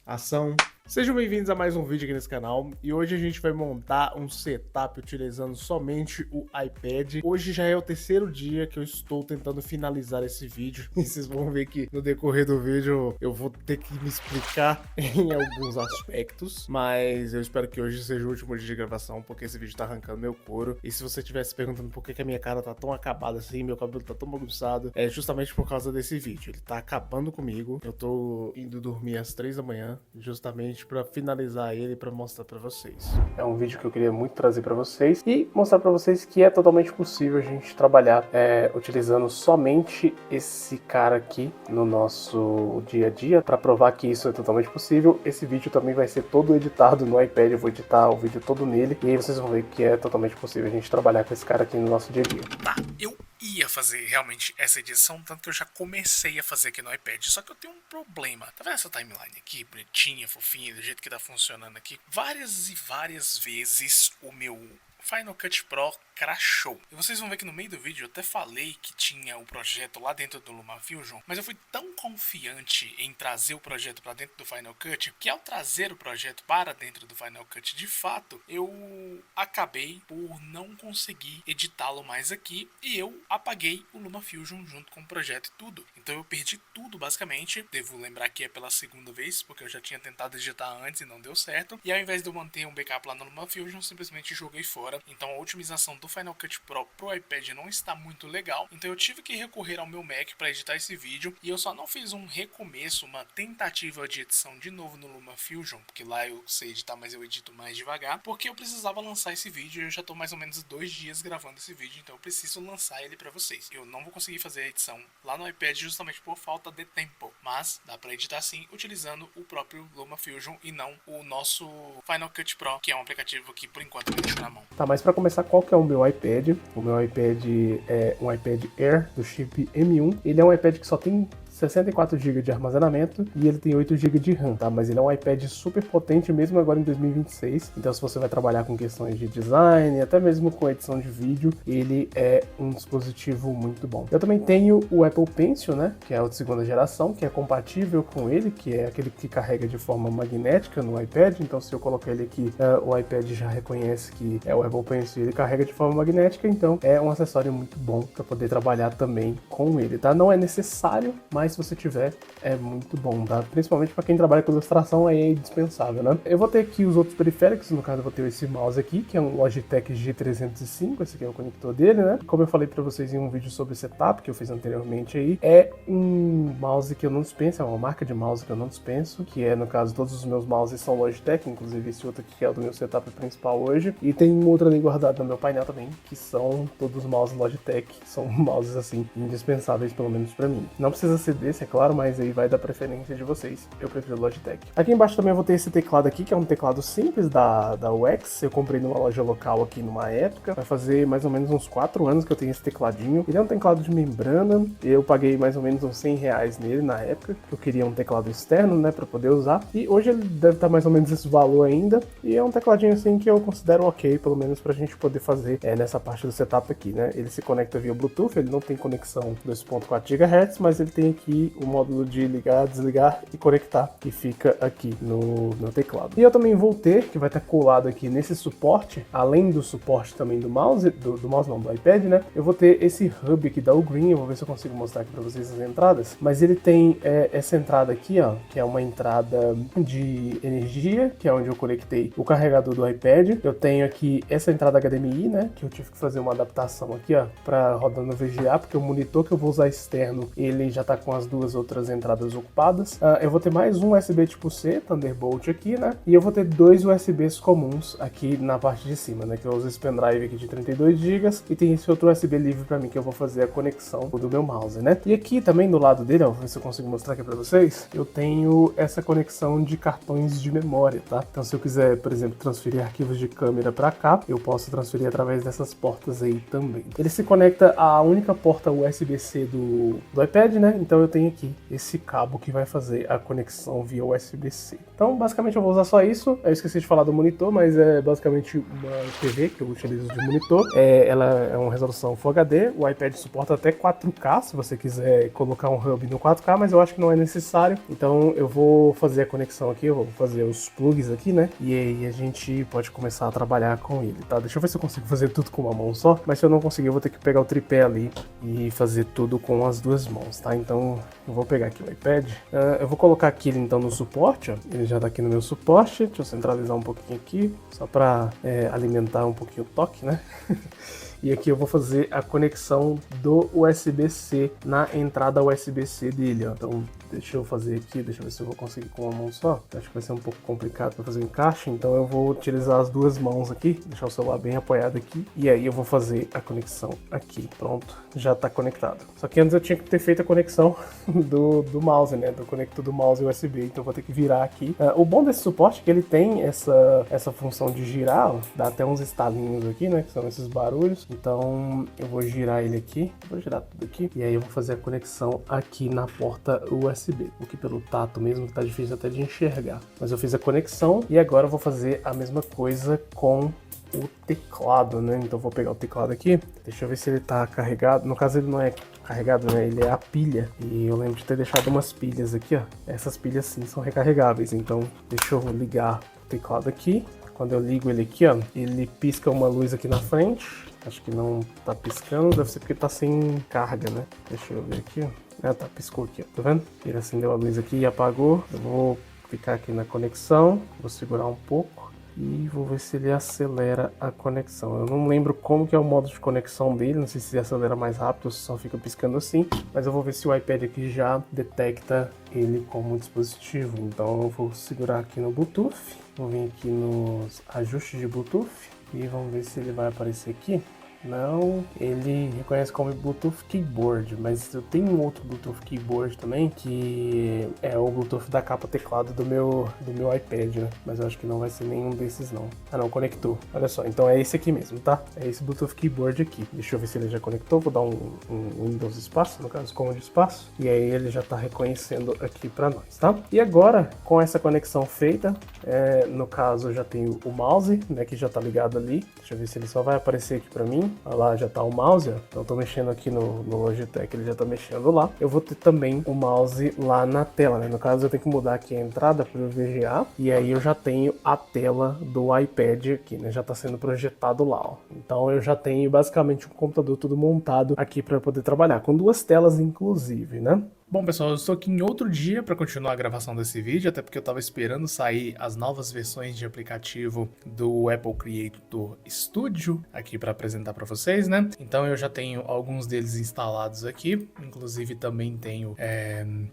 Ação. Sejam bem-vindos a mais um vídeo aqui nesse canal e hoje a gente vai montar um setup utilizando somente o iPad. Hoje já é o terceiro dia que eu estou tentando finalizar esse vídeo e vocês vão ver que no decorrer do vídeo eu vou ter que me explicar em alguns aspectos, mas eu espero que hoje seja o último dia de gravação porque esse vídeo tá arrancando meu couro. E se você estivesse perguntando por que a minha cara tá tão acabada assim, meu cabelo tá tão bagunçado, é justamente por causa desse vídeo. Ele tá acabando comigo, eu tô indo dormir às 3 da manhã justamente para finalizar ele, para mostrar para vocês. É um vídeo que eu queria muito trazer para vocês e mostrar para vocês que é totalmente possível a gente trabalhar utilizando somente esse cara aqui no nosso dia a dia. Para provar que isso é totalmente possível, esse vídeo também vai ser todo editado no iPad, eu vou editar o vídeo todo nele e aí vocês vão ver que é totalmente possível a gente trabalhar com esse cara aqui no nosso dia a dia. Tá, eu ia fazer realmente essa edição, tanto que eu já comecei a fazer aqui no iPad, só que eu tenho um problema. Tá vendo essa timeline aqui, bonitinha, fofinha, do jeito que tá funcionando aqui? Várias e várias vezes o meu Final Cut Pro crashou. E vocês vão ver que no meio do vídeo eu até falei que tinha o projeto lá dentro do LumaFusion, mas eu fui tão confiante em trazer o projeto para dentro do Final Cut, que ao trazer o projeto para dentro do Final Cut, de fato, eu acabei por não conseguir editá-lo mais aqui, e eu apaguei o LumaFusion junto com o projeto e tudo. Então eu perdi tudo basicamente. Devo lembrar que é pela segunda vez, porque eu já tinha tentado editar antes e não deu certo. E ao invés de eu manter um backup lá no LumaFusion, simplesmente joguei fora. Então a otimização do Final Cut Pro pro iPad não está muito legal. Então eu tive que recorrer ao meu Mac para editar esse vídeo. E eu só não fiz um recomeço, uma tentativa de edição de novo no LumaFusion, porque lá eu sei editar, mas eu edito mais devagar, porque eu precisava lançar esse vídeo e eu já tô mais ou menos 2 dias gravando esse vídeo, então eu preciso lançar ele para vocês. Eu não vou conseguir fazer a edição lá no iPad justamente por falta de tempo, mas dá para editar sim utilizando o próprio LumaFusion e não o nosso Final Cut Pro, que é um aplicativo que por enquanto me deixa na mão. Tá, mas para começar, qual que é o meu iPad? O meu iPad é um iPad Air do chip M1. Ele é um iPad que só tem 64 GB de armazenamento e ele tem 8 GB de RAM, tá? Mas ele é um iPad super potente mesmo agora em 2026. Então se você vai trabalhar com questões de design, até mesmo com edição de vídeo, ele é um dispositivo muito bom. Eu também tenho o Apple Pencil, né? Que é o de segunda geração, que é compatível com ele, que é aquele que carrega de forma magnética no iPad. Então se eu colocar ele aqui, o iPad já reconhece que é o Apple Pencil e ele carrega de forma magnética. Então é um acessório muito bom para poder trabalhar também com ele, tá? Não é necessário, mas se você tiver, é muito bom, tá? Principalmente para quem trabalha com ilustração, aí é indispensável, né? Eu vou ter aqui os outros periféricos, no caso eu vou ter esse mouse aqui, que é um Logitech G305, esse aqui é o conector dele, né? Como eu falei para vocês em um vídeo sobre setup, que eu fiz anteriormente aí, é um mouse que eu não dispenso, é uma marca de mouse que eu não dispenso, que é, no caso, todos os meus mouses são Logitech, inclusive esse outro aqui que é o do meu setup principal hoje, e tem um outro ali guardado no meu painel também, que são todos os mouses Logitech, são mouses, assim, indispensáveis, pelo menos para mim. Não precisa ser desse, é claro, mas aí vai da preferência de vocês. Eu prefiro o Logitech. Aqui embaixo também eu vou ter esse teclado aqui, que é um teclado simples da UX. Eu comprei numa loja local aqui numa época. Vai fazer mais ou menos uns 4 anos que eu tenho esse tecladinho. Ele é um teclado de membrana. Eu paguei mais ou menos uns 100 reais nele na época. Eu queria um teclado externo, né, pra poder usar. E hoje ele deve estar mais ou menos esse valor ainda. E é um tecladinho assim que eu considero ok, pelo menos pra gente poder fazer nessa parte do setup aqui, né. Ele se conecta via Bluetooth, ele não tem conexão 2.4 GHz, mas ele tem aqui o módulo de ligar, desligar e conectar, que fica aqui no teclado. E eu também vou ter, que vai estar colado aqui nesse suporte, além do suporte também do mouse, do iPad, né? Eu vou ter esse hub aqui da Ugreen, eu vou ver se eu consigo mostrar aqui para vocês as entradas, mas ele tem essa entrada aqui, ó, que é uma entrada de energia, que é onde eu conectei o carregador do iPad. Eu tenho aqui essa entrada HDMI, né, que eu tive que fazer uma adaptação aqui, ó, para rodar no VGA, porque o monitor que eu vou usar externo, ele já tá com as duas outras entradas ocupadas. Eu vou ter mais um USB tipo C, Thunderbolt aqui, né? E eu vou ter 2 USBs comuns aqui na parte de cima, né? Que eu uso esse pendrive aqui de 32 GB e tem esse outro USB livre para mim que eu vou fazer a conexão do meu mouse, né? E aqui também do lado dele, ó, vou ver se eu consigo mostrar aqui para vocês, eu tenho essa conexão de cartões de memória, tá? Então se eu quiser, por exemplo, transferir arquivos de câmera para cá, eu posso transferir através dessas portas aí também. Ele se conecta à única porta USB-C do iPad, né? Então então eu tenho aqui esse cabo que vai fazer a conexão via USB-C. Então basicamente eu vou usar só isso. Eu esqueci de falar do monitor, mas é basicamente uma TV que eu utilizo de monitor. Ela é uma resolução Full HD, o iPad suporta até 4K, se você quiser colocar um hub no 4K, mas eu acho que não é necessário. Então eu vou fazer a conexão aqui, eu vou fazer os plugs aqui, né? E aí a gente pode começar a trabalhar com ele, tá? Deixa eu ver se eu consigo fazer tudo com uma mão só, mas se eu não conseguir eu vou ter que pegar o tripé ali e fazer tudo com as duas mãos, tá? Então eu vou pegar aqui o iPad, eu vou colocar aqui ele então no suporte, ó. Ele já tá aqui no meu suporte, deixa eu centralizar um pouquinho aqui, só pra alimentar um pouquinho o toque, né? E aqui eu vou fazer a conexão do USB-C na entrada USB-C dele, ó. Então deixa eu fazer aqui, deixa eu ver se eu vou conseguir com uma mão só. Acho que vai ser um pouco complicado para fazer o encaixe, então eu vou utilizar as duas mãos aqui, deixar o celular bem apoiado aqui, e aí eu vou fazer a conexão aqui. Pronto, já tá conectado. Só que antes eu tinha que ter feito a conexão do mouse, né, do conector do mouse USB, então eu vou ter que virar aqui. O bom desse suporte é que ele tem essa função de girar, ó, dá até uns estalinhos aqui, né, que são esses barulhos. Então eu vou girar ele aqui, vou girar tudo aqui, e aí eu vou fazer a conexão aqui na porta USB. O que pelo tato mesmo tá difícil até de enxergar. Mas eu fiz a conexão e agora eu vou fazer a mesma coisa com o teclado, né? Então eu vou pegar o teclado aqui, deixa eu ver se ele tá carregado. No caso ele não é carregado, né? Ele é a pilha. E eu lembro de ter deixado umas pilhas aqui, ó. Essas pilhas sim são recarregáveis. Então deixa eu ligar o teclado aqui. Quando eu ligo ele aqui, ó, ele pisca uma luz aqui na frente. Acho que não tá piscando, deve ser porque tá sem carga, né? Deixa eu ver aqui, ó. Ah, tá, piscou aqui, ó, tá vendo? Ele acendeu a luz aqui e apagou. Eu vou ficar aqui na conexão, vou segurar um pouco e vou ver se ele acelera a conexão. Eu não lembro como que é o modo de conexão dele, não sei se ele acelera mais rápido ou se só fica piscando assim, mas eu vou ver se o iPad aqui já detecta ele como dispositivo. Então eu vou segurar aqui no Bluetooth, vou vir aqui nos ajustes de Bluetooth e vamos ver se ele vai aparecer aqui. Não, ele reconhece como Bluetooth Keyboard, mas eu tenho um outro Bluetooth Keyboard também, que é o Bluetooth da capa teclado do meu iPad, né? Mas eu acho que não vai ser nenhum desses não. Ah não, conectou. Olha só, então é esse aqui mesmo, tá? É esse Bluetooth Keyboard aqui. Deixa eu ver se ele já conectou, vou dar um Windows espaço, no caso Command espaço, e aí ele já tá reconhecendo aqui pra nós, tá? E agora, com essa conexão feita, no caso eu já tenho o mouse, né, que já tá ligado ali. Deixa eu ver se ele só vai aparecer aqui pra mim. Olha lá, já tá o mouse, ó. Então eu tô mexendo aqui no Logitech, ele já tá mexendo lá. Eu vou ter também o mouse lá na tela, né? No caso eu tenho que mudar aqui a entrada para o VGA, e aí eu já tenho a tela do iPad aqui, né? Já tá sendo projetado lá, ó. Então eu já tenho basicamente um computador tudo montado aqui para poder trabalhar, com duas telas inclusive, né? Bom, pessoal, eu estou aqui em outro dia para continuar a gravação desse vídeo, até porque eu estava esperando sair as novas versões de aplicativo do Apple Creator Studio aqui para apresentar para vocês, né? Então eu já tenho alguns deles instalados aqui, inclusive também tenho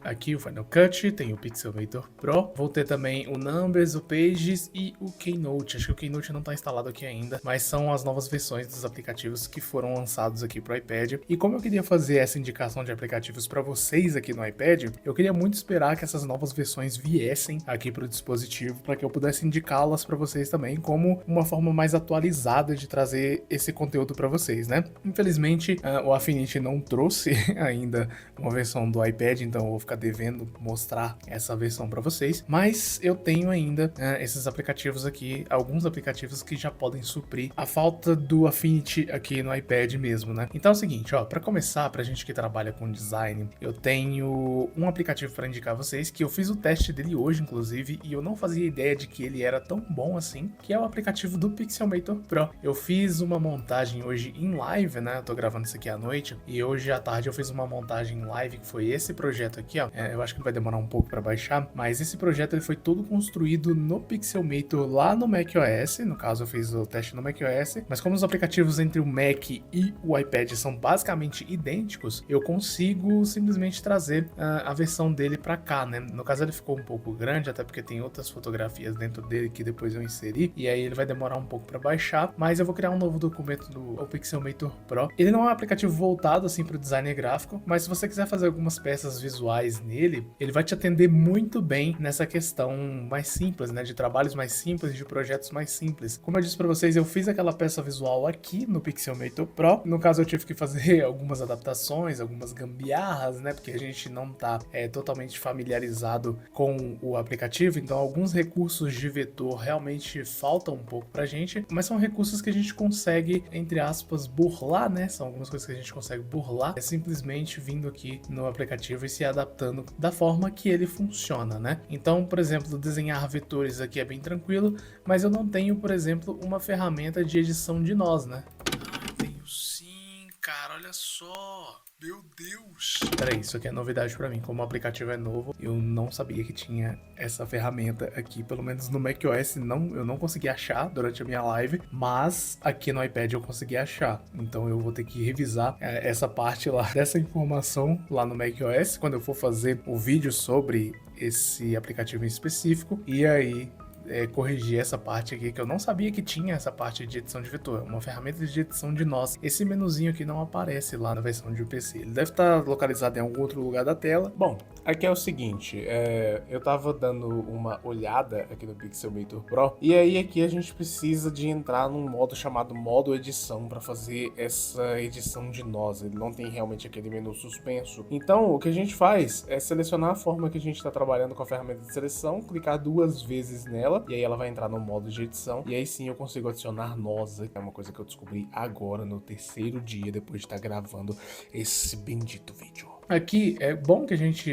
aqui o Final Cut, tenho o Pixelmator Pro, vou ter também o Numbers, o Pages e o Keynote. Acho que o Keynote não está instalado aqui ainda, mas são as novas versões dos aplicativos que foram lançados aqui para o iPad. E como eu queria fazer essa indicação de aplicativos para vocês aqui no iPad, eu queria muito esperar que essas novas versões viessem aqui para o dispositivo para que eu pudesse indicá-las para vocês também como uma forma mais atualizada de trazer esse conteúdo para vocês, né? Infelizmente, o Affinity não trouxe ainda uma versão do iPad, então eu vou ficar devendo mostrar essa versão para vocês, mas eu tenho ainda esses aplicativos aqui, alguns aplicativos que já podem suprir a falta do Affinity aqui no iPad mesmo, né? Então é o seguinte, ó, para começar, pra gente que trabalha com design, eu tenho um aplicativo para indicar a vocês, que eu fiz o teste dele hoje, inclusive, e eu não fazia ideia de que ele era tão bom assim, que é o aplicativo do Pixelmator Pro. Eu fiz uma montagem hoje em live, né? Eu tô gravando isso aqui à noite, e hoje à tarde eu fiz uma montagem em live, que foi esse projeto aqui, ó. Eu acho que vai demorar um pouco para baixar, mas esse projeto ele foi todo construído no Pixelmator lá no macOS. No caso, eu fiz o teste no macOS, mas como os aplicativos entre o Mac e o iPad são basicamente idênticos, eu consigo simplesmente trazer a versão dele para cá, né? No caso ele ficou um pouco grande, até porque tem outras fotografias dentro dele que depois eu inseri, e aí ele vai demorar um pouco para baixar, mas eu vou criar um novo documento do Pixelmator Pro. Ele não é um aplicativo voltado assim para o design gráfico, mas se você quiser fazer algumas peças visuais nele, ele vai te atender muito bem nessa questão mais simples, né? De trabalhos mais simples, de projetos mais simples. Como eu disse para vocês, eu fiz aquela peça visual aqui no Pixelmator Pro. No caso eu tive que fazer algumas adaptações, algumas gambiarras, né? Porque a gente gente não tá totalmente familiarizado com o aplicativo, então alguns recursos de vetor realmente faltam um pouco pra gente, mas são recursos que a gente consegue, entre aspas, burlar, né? São algumas coisas que a gente consegue burlar, simplesmente vindo aqui no aplicativo e se adaptando da forma que ele funciona, né? Então, por exemplo, desenhar vetores aqui é bem tranquilo, mas eu não tenho, por exemplo, uma ferramenta de edição de nós, né? Tenho sim, cara, olha só. Meu Deus! Peraí, isso aqui é novidade pra mim. Como o aplicativo é novo, eu não sabia que tinha essa ferramenta aqui. Pelo menos no macOS eu não consegui achar durante a minha live, mas aqui no iPad eu consegui achar. Então eu vou ter que revisar essa parte lá dessa informação lá no macOS quando eu for fazer o vídeo sobre esse aplicativo em específico. E aí corrigir essa parte aqui, que eu não sabia que tinha essa parte de edição de vetor, uma ferramenta de edição de nós. Esse menuzinho aqui não aparece lá na versão de PC, ele deve estar localizado em algum outro lugar da tela. Bom, aqui é o seguinte, eu tava dando uma olhada aqui no Pixelmator Pro, e aí aqui a gente precisa de entrar num modo chamado modo edição para fazer essa edição de nós. Ele não tem realmente aquele menu suspenso. Então o que a gente faz é selecionar a forma que a gente está trabalhando com a ferramenta de seleção, clicar 2 vezes nela, e aí ela vai entrar no modo de edição, e aí sim eu consigo adicionar nós, que é uma coisa que eu descobri agora no 3º dia depois de estar gravando esse bendito vídeo. Aqui é bom que a gente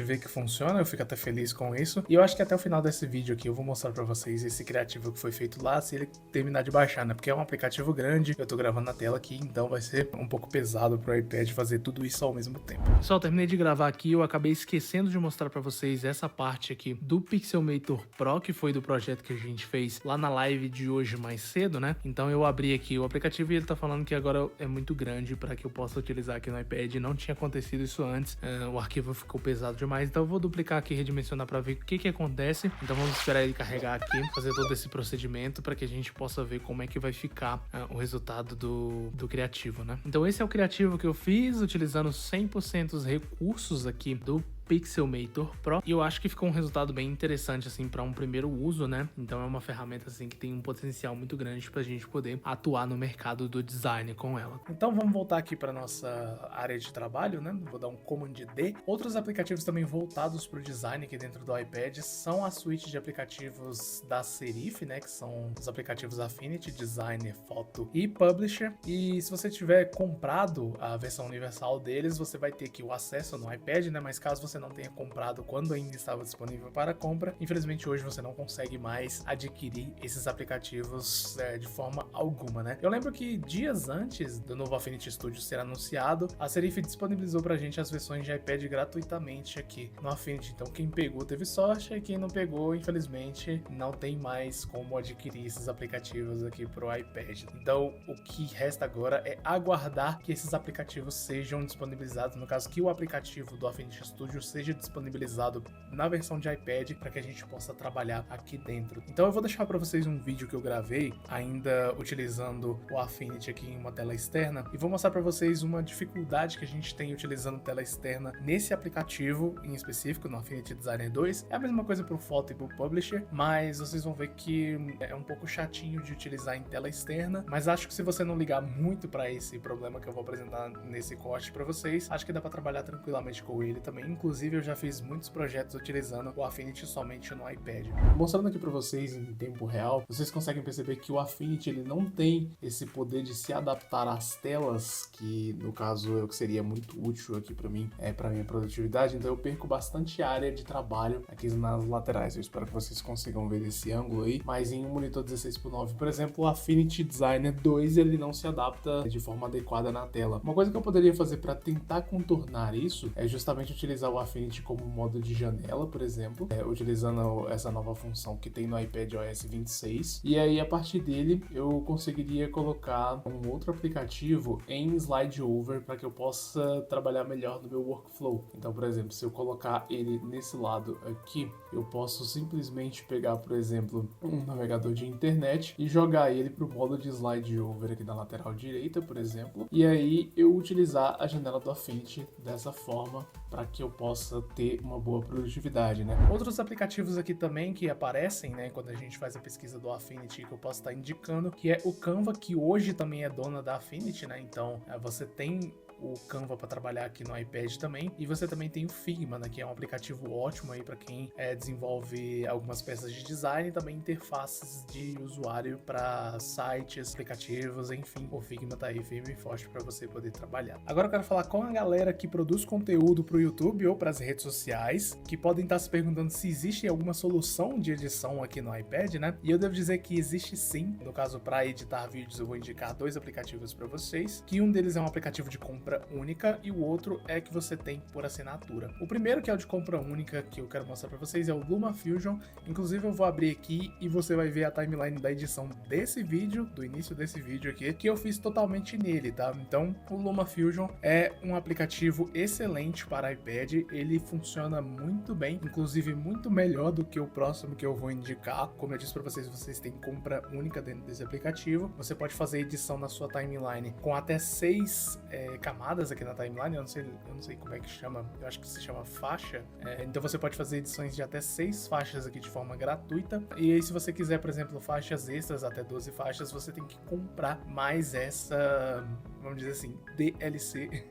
vê que funciona, eu fico até feliz com isso. E eu acho que até o final desse vídeo aqui eu vou mostrar pra vocês esse criativo que foi feito lá, se ele terminar de baixar, né? Porque é um aplicativo grande, eu tô gravando na tela aqui, então vai ser um pouco pesado pro iPad fazer tudo isso ao mesmo tempo. Pessoal, terminei de gravar aqui, eu acabei esquecendo de mostrar pra vocês essa parte aqui do Pixelmator Pro, que foi do projeto que a gente fez lá na live de hoje mais cedo, né? Então eu abri aqui o aplicativo e ele tá falando que agora é muito grande pra que eu possa utilizar aqui no iPad. Não tinha acontecido isso antes, o arquivo ficou pesado demais, então eu vou duplicar aqui e redimensionar para ver o que acontece. Então vamos esperar ele carregar aqui, fazer todo esse procedimento para que a gente possa ver como é que vai ficar o resultado do criativo, né? Então esse é o criativo que eu fiz, utilizando 100% os recursos aqui do Pixelmator Pro, e eu acho que ficou um resultado bem interessante assim para um primeiro uso, né? Então é uma ferramenta assim que tem um potencial muito grande para a gente poder atuar no mercado do design com ela. Então vamos voltar aqui para nossa área de trabalho, né? Vou dar um Command D. Outros aplicativos também voltados para o design aqui dentro do iPad são a suíte de aplicativos da Serif, né? Que são os aplicativos Affinity, Designer, Photo e Publisher. E se você tiver comprado a versão universal deles, você vai ter aqui o acesso no iPad, né? Mas caso você não tenha comprado quando ainda estava disponível para compra, infelizmente hoje você não consegue mais adquirir esses aplicativos de forma alguma, né? Eu lembro que dias antes do novo Affinity Studio ser anunciado, a Serif disponibilizou pra gente as versões de iPad gratuitamente aqui no Affinity. Então quem pegou teve sorte, e quem não pegou, infelizmente, não tem mais como adquirir esses aplicativos aqui pro iPad. Então o que resta agora é aguardar que esses aplicativos sejam disponibilizados, no caso que o aplicativo do Affinity Studio seja disponibilizado na versão de iPad para que a gente possa trabalhar aqui dentro. Então eu vou deixar para vocês um vídeo que eu gravei ainda utilizando o Affinity aqui em uma tela externa e vou mostrar para vocês uma dificuldade que a gente tem utilizando tela externa nesse aplicativo em específico, no Affinity Designer 2. É a mesma coisa para o Photo e para o Publisher, mas vocês vão ver que é um pouco chatinho de utilizar em tela externa, mas acho que se você não ligar muito para esse problema que eu vou apresentar nesse corte para vocês, acho que dá para trabalhar tranquilamente com ele também. Inclusive eu já fiz muitos projetos utilizando o Affinity somente no iPad. Mostrando aqui para vocês em tempo real, vocês conseguem perceber que o Affinity ele não tem esse poder de se adaptar às telas, que no caso é o que seria muito útil aqui para mim, para minha produtividade. Então eu perco bastante área de trabalho aqui nas laterais. Eu espero que vocês consigam ver esse ângulo aí, mas em um monitor 16:9, por exemplo, o Affinity Designer 2 ele não se adapta de forma adequada na tela. Uma coisa que eu poderia fazer para tentar contornar isso é justamente utilizar o Affinity como modo de janela, por exemplo, utilizando essa nova função que tem no iPad OS 26, e aí a partir dele eu conseguiria colocar um outro aplicativo em slide over para que eu possa trabalhar melhor no meu workflow. Então, por exemplo, se eu colocar ele nesse lado aqui, eu posso simplesmente pegar, por exemplo, um navegador de internet e jogar ele para o modo de slide over aqui na lateral direita, por exemplo, e aí eu utilizar a janela do Affinity dessa forma para que eu possa ter uma boa produtividade, né? Outros aplicativos aqui também que aparecem, né, quando a gente faz a pesquisa do Affinity, que eu posso estar indicando, que é o Canva, que hoje também é dona da Affinity, né? Então, você tem o Canva para trabalhar aqui no iPad também. E você também tem o Figma, né, que é um aplicativo ótimo aí para quem desenvolve algumas peças de design e também interfaces de usuário para sites, aplicativos, enfim. O Figma tá aí firme e forte para você poder trabalhar. Agora eu quero falar com a galera que produz conteúdo para o YouTube ou para as redes sociais, que podem estar se perguntando se existe alguma solução de edição aqui no iPad, né? E eu devo dizer que existe sim. No caso, para editar vídeos, eu vou indicar 2 aplicativos para vocês, que um deles é um aplicativo de compra única e o outro é que você tem por assinatura. O primeiro, que é o de compra única, que eu quero mostrar para vocês, é o LumaFusion. Inclusive eu vou abrir aqui e você vai ver a timeline da edição desse vídeo, do início desse vídeo aqui, que eu fiz totalmente nele, tá? Então, o LumaFusion é um aplicativo excelente para iPad, ele funciona muito bem, inclusive muito melhor do que o próximo que eu vou indicar. Como eu disse para vocês, vocês têm compra única dentro desse aplicativo. Você pode fazer edição na sua timeline com até 6 camadas aqui na timeline. Eu não sei como é que chama, eu acho que se chama faixa. Então você pode fazer edições de até 6 faixas aqui de forma gratuita. E aí, se você quiser, por exemplo, faixas extras, até 12 faixas, você tem que comprar mais essa, vamos dizer assim, DLC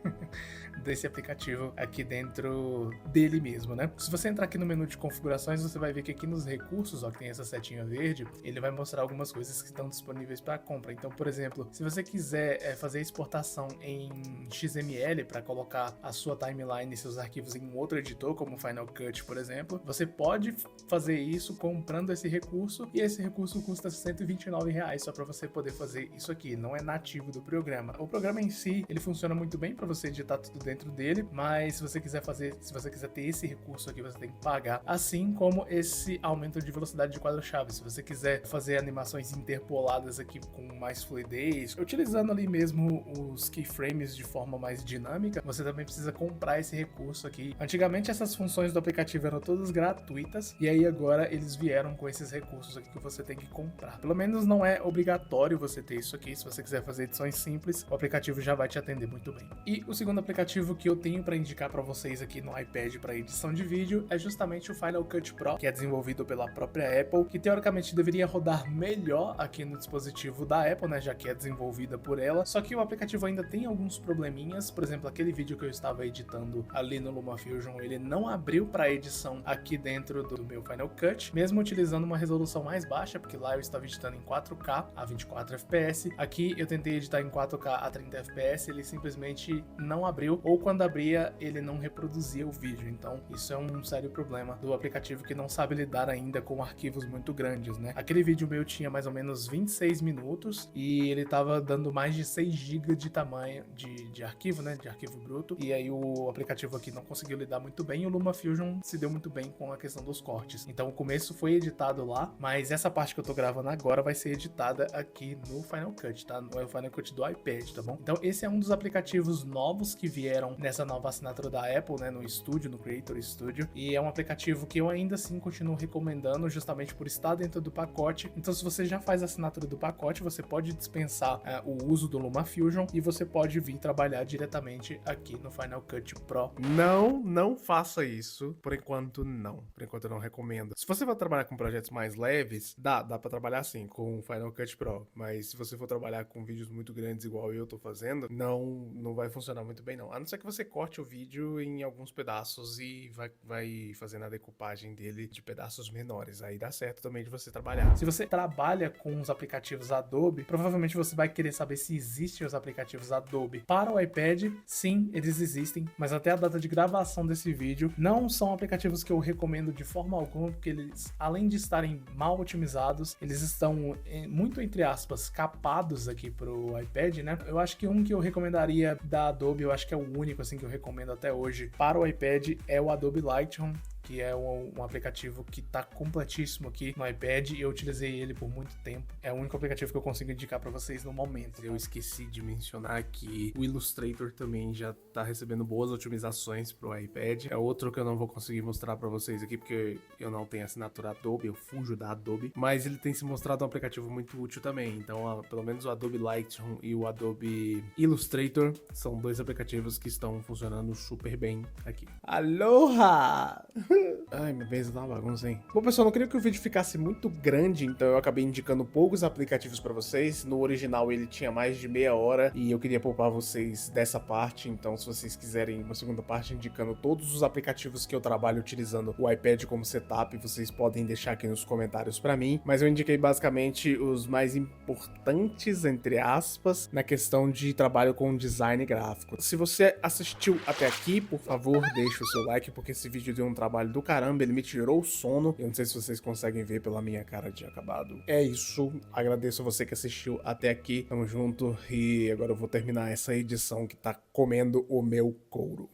desse aplicativo aqui dentro dele mesmo, né? Se você entrar aqui no menu de configurações, você vai ver que aqui nos recursos, ó, que tem essa setinha verde, ele vai mostrar algumas coisas que estão disponíveis para compra. Então, por exemplo, se você quiser fazer exportação em XML para colocar a sua timeline e seus arquivos em um outro editor, como o Final Cut, por exemplo, você pode fazer isso comprando esse recurso, e esse recurso custa R$129 só para você poder fazer isso aqui. Não é nativo do programa. O programa em si, ele funciona muito bem para você editar tudo dentro dele, mas se você quiser ter esse recurso aqui, você tem que pagar, assim como esse aumento de velocidade de quadro-chave. Se você quiser fazer animações interpoladas aqui com mais fluidez, utilizando ali mesmo os keyframes de forma mais dinâmica, você também precisa comprar esse recurso aqui. Antigamente essas funções do aplicativo eram todas gratuitas, e aí agora eles vieram com esses recursos aqui que você tem que comprar. Pelo menos não é obrigatório você ter isso aqui. Se você quiser fazer edições simples, o aplicativo já vai te atender muito bem. E o segundo aplicativo que eu tenho para indicar para vocês aqui no iPad para edição de vídeo é justamente o Final Cut Pro, que é desenvolvido pela própria Apple, que teoricamente deveria rodar melhor aqui no dispositivo da Apple, né, já que é desenvolvida por ela. Só que o aplicativo ainda tem alguns probleminhas. Por exemplo, aquele vídeo que eu estava editando ali no LumaFusion, ele não abriu para edição aqui dentro do meu Final Cut, mesmo utilizando uma resolução mais baixa, porque lá eu estava editando em 4K a 24 FPS. Aqui eu tentei editar em 4K a 30 FPS, ele simplesmente não abriu, ou quando abria, ele não reproduzia o vídeo. Então, isso é um sério problema do aplicativo, que não sabe lidar ainda com arquivos muito grandes, né? Aquele vídeo meu tinha mais ou menos 26 minutos e ele tava dando mais de 6 GB de tamanho de arquivo, né? De arquivo bruto. E aí o aplicativo aqui não conseguiu lidar muito bem, e o LumaFusion se deu muito bem com a questão dos cortes. Então o começo foi editado lá, mas essa parte que eu tô gravando agora vai ser editada aqui no Final Cut, tá? No Final Cut do iPad, tá bom? Então esse é um dos aplicativos novos que vieram nessa nova assinatura da Apple, né? No Studio, no Creator Studio. E é um aplicativo que eu ainda assim continuo recomendando, justamente por estar dentro do pacote. Então se você já faz a assinatura do pacote, você pode dispensar o uso do LumaFusion e você pode vir trabalhar diretamente aqui no Final Cut Pro. Não faça isso. Por enquanto, não. Por enquanto, eu não recomendo. Se você for trabalhar com projetos mais leves, dá pra trabalhar sim com o Final Cut Pro. Mas se você for trabalhar com vídeos muito grandes, igual eu tô fazendo, não vai funcionar muito bem, não. A não ser que você corte o vídeo em alguns pedaços e vai fazendo a decupagem dele de pedaços menores. Aí dá certo também de você trabalhar. Se você trabalha com os aplicativos Adobe, provavelmente você vai querer saber se existem os aplicativos Adobe para o iPad. Sim, eles existem, mas até a data de gravação desse vídeo não são aplicativos que eu recomendo de forma alguma, porque eles, além de estarem mal otimizados, eles estão muito, entre aspas, capados aqui pro iPad, né? Eu acho que um que eu recomendaria da Adobe, eu acho que é o único assim que eu recomendo até hoje para o iPad, é o Adobe Lightroom, que é um aplicativo que tá completíssimo aqui no iPad, e eu utilizei ele por muito tempo. É o único aplicativo que eu consigo indicar para vocês no momento. Eu esqueci de mencionar que o Illustrator também já tá recebendo boas otimizações pro iPad. É outro que eu não vou conseguir mostrar para vocês aqui, porque eu não tenho assinatura Adobe, eu fujo da Adobe, mas ele tem se mostrado um aplicativo muito útil também. Então, pelo menos o Adobe Lightroom e o Adobe Illustrator são 2 aplicativos que estão funcionando super bem aqui. Aloha! Ai, minha mesa tá uma bagunça, hein? Bom, pessoal, não queria que o vídeo ficasse muito grande, então eu acabei indicando poucos aplicativos pra vocês. No original ele tinha mais de meia hora e eu queria poupar vocês dessa parte, então se vocês quiserem uma segunda parte indicando todos os aplicativos que eu trabalho utilizando o iPad como setup, vocês podem deixar aqui nos comentários pra mim. Mas eu indiquei basicamente os mais importantes, entre aspas, na questão de trabalho com design gráfico. Se você assistiu até aqui, por favor, deixa o seu like, porque esse vídeo deu um trabalho do caramba, ele me tirou o sono. Eu não sei se vocês conseguem ver pela minha cara de acabado. É isso, agradeço a você que assistiu até aqui, tamo junto, e agora eu vou terminar essa edição que tá comendo o meu couro.